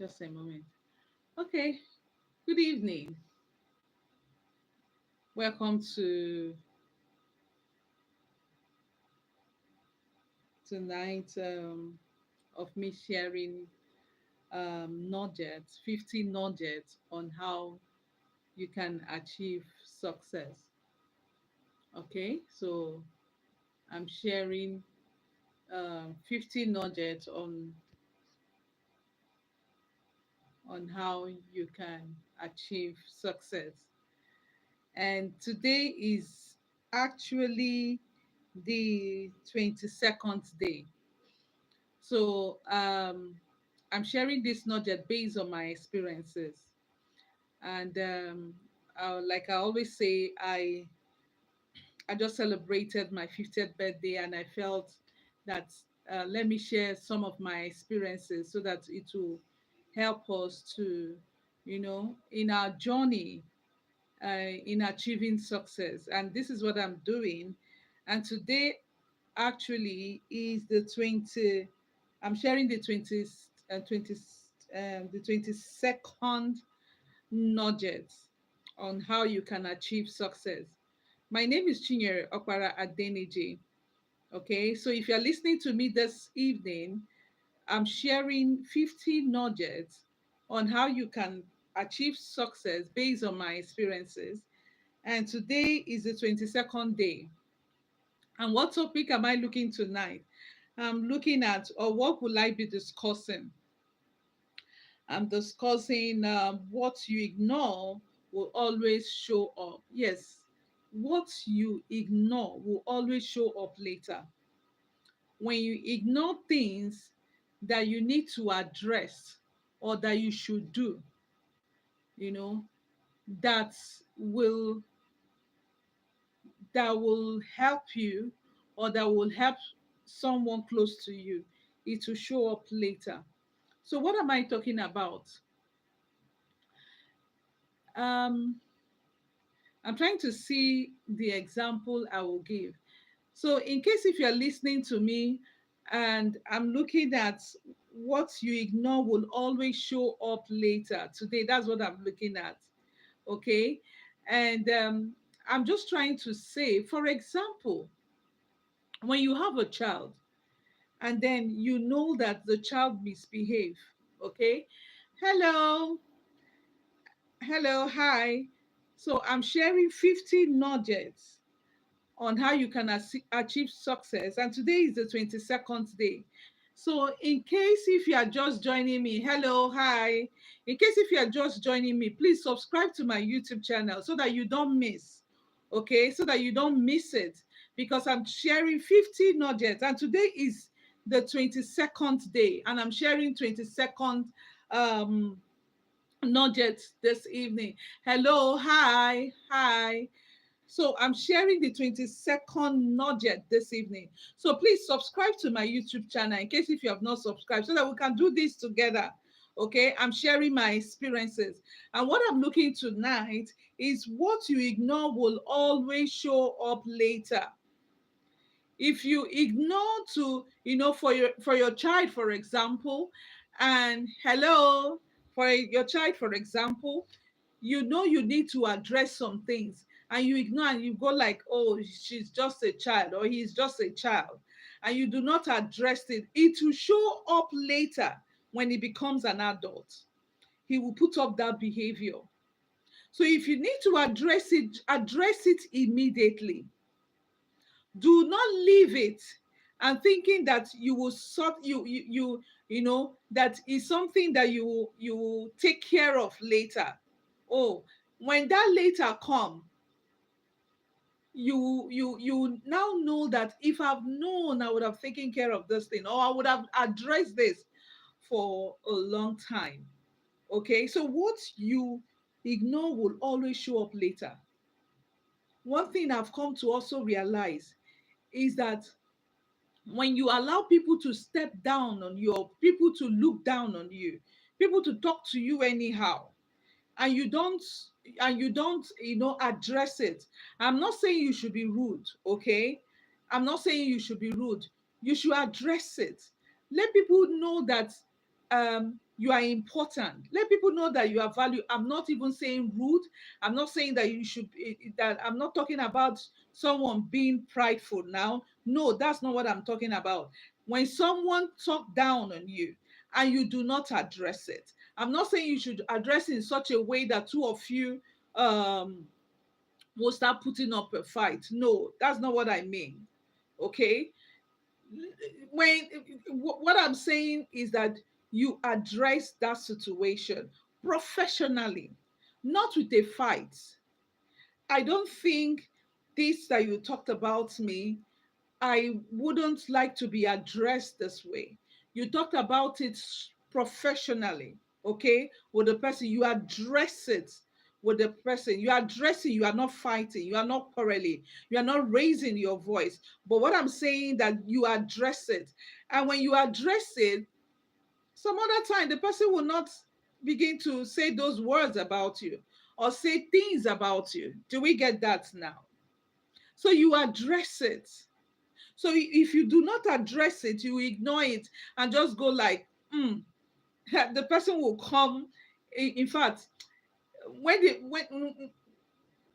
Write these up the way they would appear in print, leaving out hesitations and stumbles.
Just a moment. Okay. Good evening. Welcome to tonight of me sharing nuggets, 50 nuggets on how you can achieve success. Okay. So I'm sharing 50 nuggets on how you can achieve success. And today is actually the 22nd day. So I'm sharing this not just based on my experiences. And like I always say, I just celebrated my 50th birthday and I felt that let me share some of my experiences so that it will help us to, in our journey in achieving success. And this is what I'm doing. And today actually is I'm sharing the 22nd nugget on how you can achieve success. My name is Okpara-Adeniji. Okay, so if you're listening to me this evening, I'm sharing 50 nuggets on how you can achieve success based on my experiences. And today is the 22nd day. And what topic am I looking tonight? I'm looking at, or what will I be discussing? I'm discussing what you ignore will always show up. Yes, what you ignore will always show up later. When you ignore things that you need to address or that you should do, you know, that will that will help you or that will help someone close to you, it will show up later. So what am I talking about? um I'm trying to see the example I will give. So in case if you're listening to me and I'm looking at what you ignore will always show up later today, that's what I'm looking at. Okay. And I'm just trying to say, for example, when you have a child and then you know that the child misbehave. Okay. Hello. Hello. Hi. So I'm sharing 50 nuggets on how you can achieve success. And today is the 22nd day. So in case if you are just joining me, hello, hi. In case if you are just joining me, please subscribe to my YouTube channel so that you don't miss. Okay, so that you don't miss it, because I'm sharing 50 nuggets and today is the 22nd day and I'm sharing 22nd um nuggets this evening. Hello, hi, hi. So I'm sharing the 22nd nugget this evening. So please subscribe to my YouTube channel in case if you have not subscribed so that we can do this together. Okay, I'm sharing my experiences. And what I'm looking tonight is what you ignore will always show up later. If you ignore to, for your child, for example, and hello, for your child, for example, you need to address some things and you ignore and you go like, oh, she's just a child or he's just a child, and you do not address it, it will show up later. When he becomes an adult, he will put up that behavior. So if you need to address it immediately. Do not leave it and thinking that you will sort that is something that you will take care of later. Oh, when that later come, you now know that if I've known, I would have taken care of this thing, or I would have addressed this for a long time. Okay, so what you ignore will always show up later. One thing I've come to also realize is that when you allow people to step down on you, or people to look down on you, people to talk to you anyhow, and you don't address it. I'm not saying you should be rude, okay? I'm not saying you should be rude. You should address it. Let people know that You are important. Let people know that you are valued. I'm not even saying rude. I'm not saying that you should that I'm not talking about someone being prideful now. No, that's not what I'm talking about. When someone talk down on you and you do not address it, I'm not saying you should address it in such a way that two of you um will start putting up a fight. No, that's not what I mean. Okay? When what I'm saying is that you address that situation professionally, not with a fight. I don't think this that you talked about me, I wouldn't like to be addressed this way. You talked about it professionally, okay, with the person. You address it with the person. You are addressing, you are not fighting, you are not quarreling, you are not raising your voice. But what I'm saying that you address it. And when you address it, some other time the person will not begin to say those words about you or say things about you. Do we get that now? So you address it. So if you do not address it, you ignore it and just go like, the person will come. In fact, when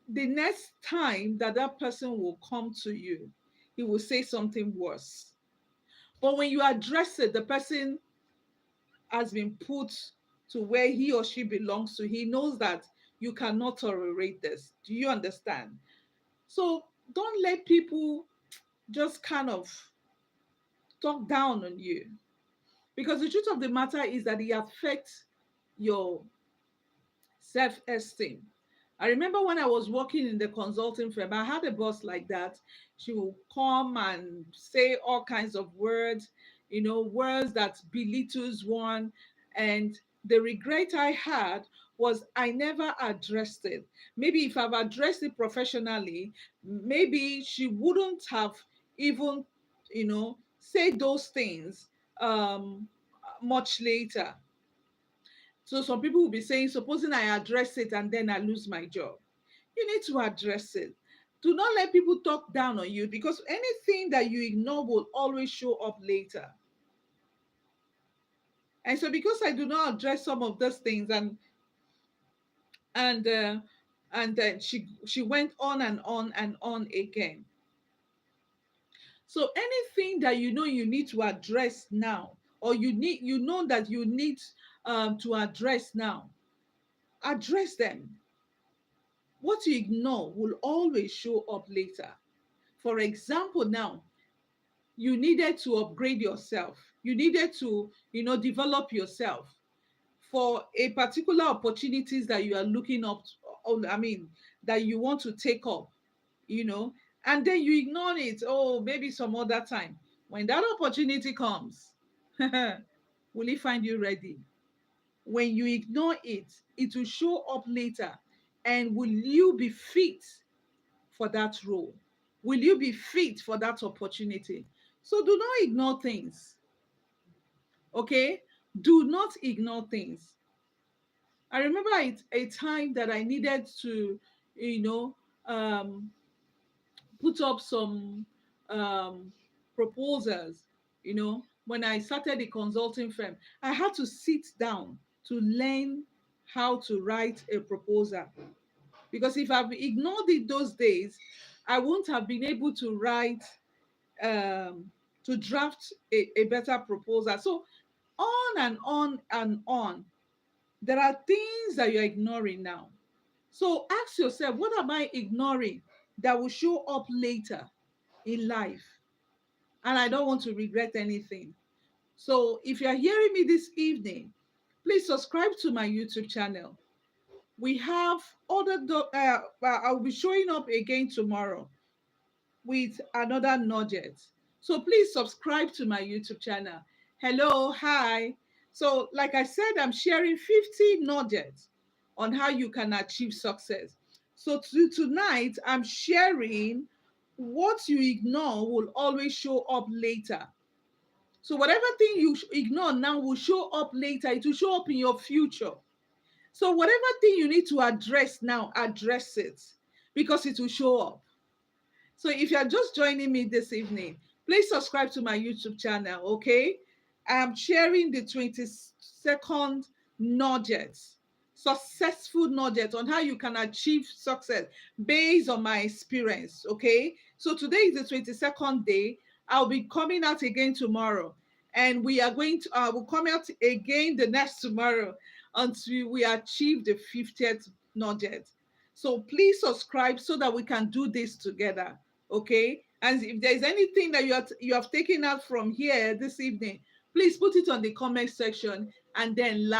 the next time that that person will come to you, he will say something worse. But when you address it, the person has been put to where he or she belongs to. He knows that you cannot tolerate this. Do you understand? So don't let people just kind of talk down on you, because the truth of the matter is that it affects your self-esteem. I remember when I was working in the consulting firm, I had a boss like that. She would come and say all kinds of words, words that belittles one. And the regret I had was I never addressed it. Maybe if I've addressed it professionally, maybe she wouldn't have even, say those things much later. So some people will be saying, supposing I address it and then I lose my job. You need to address it. Do not let people talk down on you, because anything that you ignore will always show up later. And so because I do not address some of those things, and then she went on and on and on again. So anything that you need to address now, or that you need to address now, address them. What you ignore will always show up later. For example, now you needed to upgrade yourself. You needed to, develop yourself for a particular opportunities that you are looking up, I mean, that you want to take up, and then you ignore it. Oh, maybe some other time. When that opportunity comes, will it find you ready? When you ignore it, it will show up later. And will you be fit for that role? Will you be fit for that opportunity? So do not ignore things, okay? Do not ignore things. I remember a time that I needed to, you know, um, put up some proposals, when I started the consulting firm. I had to sit down to learn how to write a proposal, because if I've ignored it those days, I wouldn't have been able to draft a better proposal. So on and on and on. There are things that you're ignoring now. So ask yourself, what am I ignoring that will show up later in life? And I don't want to regret anything. So if you're hearing me this evening, please subscribe to my YouTube channel. We have I'll be showing up again tomorrow with another nugget. So please subscribe to my YouTube channel. Hello, hi. So, like I said, I'm sharing 50 nuggets on how you can achieve success. So, tonight, I'm sharing what you ignore will always show up later. So, whatever thing you ignore now will show up later, it will show up in your future. So, whatever thing you need to address now, address it, because it will show up. So if you're just joining me this evening, please subscribe to my YouTube channel, okay? I'm sharing the 22nd nuggets, successful nuggets on how you can achieve success based on my experience. Okay. So today is the 22nd day. I'll be coming out again tomorrow. And we are going to, will come out again the next tomorrow until we achieve the 50th nugget. So please subscribe so that we can do this together. Okay. And if there's anything that you have taken out from here this evening, please put it on the comment section and then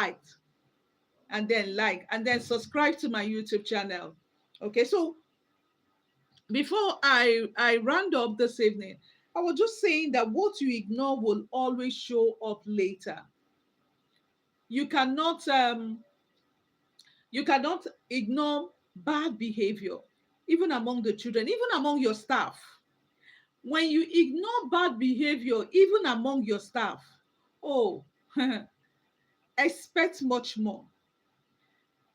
and then subscribe to my YouTube channel. Okay, so before I round up this evening, I was just saying that what you ignore will always show up later. You cannot you cannot ignore bad behavior, even among the children, even among your staff. When you ignore bad behavior, even among your staff, oh, expect much more.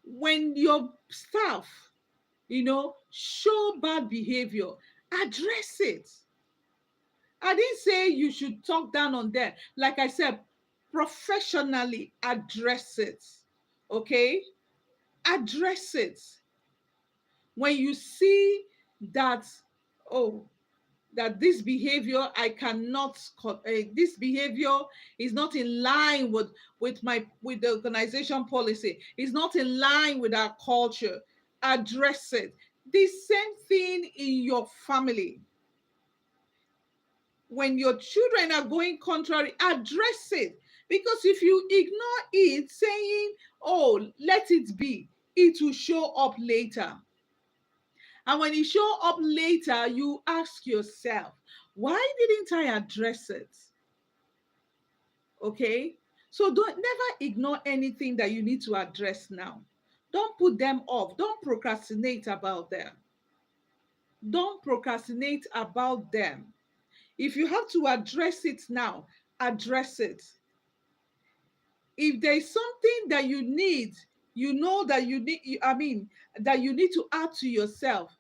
When your staff, show bad behavior, address it. I didn't say you should talk down on them. Like I said, professionally address it. Okay? Address it. When you see that, oh, that this behavior I cannot this behavior is not in line with the organization policy, is not in line with our culture, address it. The same thing in your family. When your children are going contrary, address it. Because if you ignore it, saying, oh, let it be, it will show up later. And when it show up later, you ask yourself, why didn't I address it? Okay? So don't never ignore anything that you need to address now. Don't put them off. Don't procrastinate about them. Don't procrastinate about them. If you have to address it now, address it. If there's something that you need, that you need, that you need to add to yourself,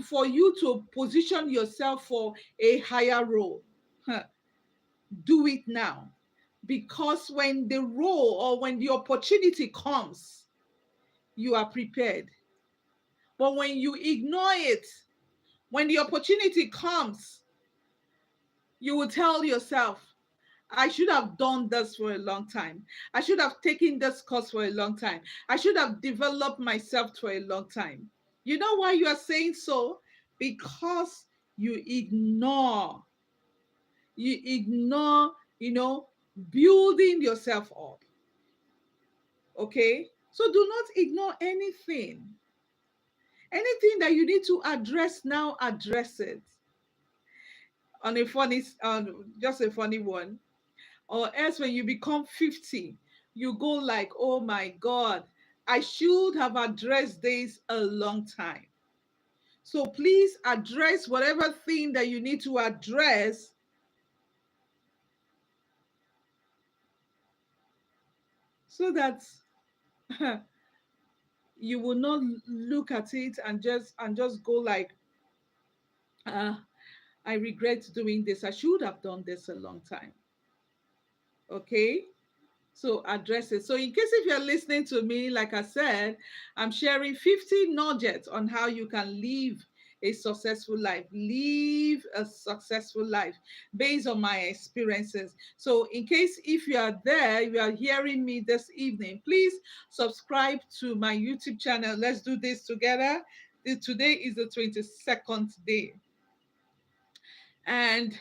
for you to position yourself for a higher role. Huh. Do it now. Because when the role or when the opportunity comes, you are prepared. But when you ignore it, when the opportunity comes, you will tell yourself, I should have done this for a long time. I should have taken this course for a long time. I should have developed myself for a long time. You know why you are saying so? Because you ignore. You ignore, building yourself up. Okay? So do not ignore anything. Anything that you need to address now, address it. On a funny, just a funny one. Or else when you become 50, you go like, oh my God, I should have addressed this a long time. So please address whatever thing that you need to address so that you will not look at it and just go like, uh, I regret doing this. I should have done this a long time. Okay? So address it. So in case if you're listening to me, like I said, I'm sharing 50 nuggets on how you can live a successful life. Live a successful life based on my experiences. So in case if you are there, you are hearing me this evening, please subscribe to my YouTube channel. Let's do this together. Today is the 22nd day. And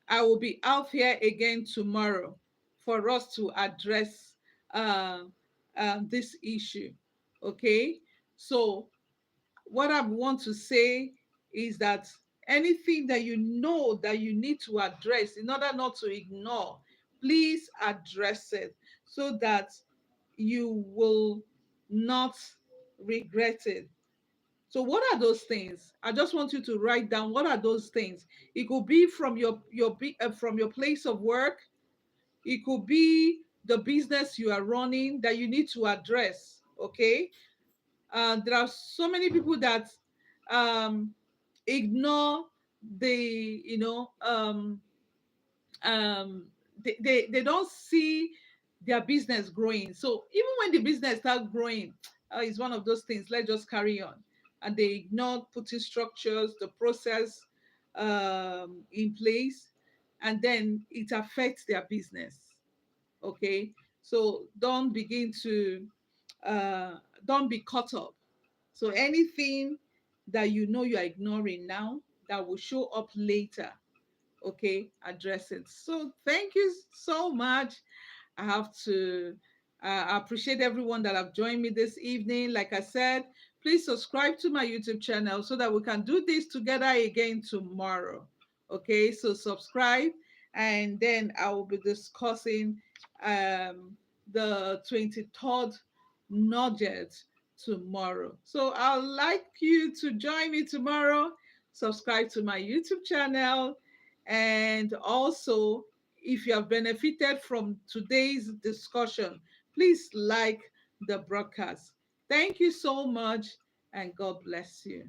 I will be out here again tomorrow for us to address uh, this issue. Okay, so what I want to say is that anything that you know that you need to address in order not to ignore, please address it so that you will not regret it. So what are those things? I just want you to write down what are those things. It could be from from your place of work. It could be the business you are running that you need to address. Okay, there are so many people that um, ignore the um, they don't see their business growing. So even when the business start growing, it's one of those things. Let's just carry on, and they ignore putting structures, the process in place, and then it affects their business. Okay, so don't be caught up. So anything that you know you are ignoring now that will show up later, okay, address it. So thank you so much. I have to appreciate everyone that have joined me this evening. Like I said, please subscribe to my YouTube channel so that we can do this together again tomorrow. Okay, so subscribe, and then I will be discussing um, the 23rd nugget tomorrow. So I'd like you to join me tomorrow. Subscribe to my YouTube channel, and also, if you have benefited from today's discussion, please like the broadcast. Thank you so much, and God bless you.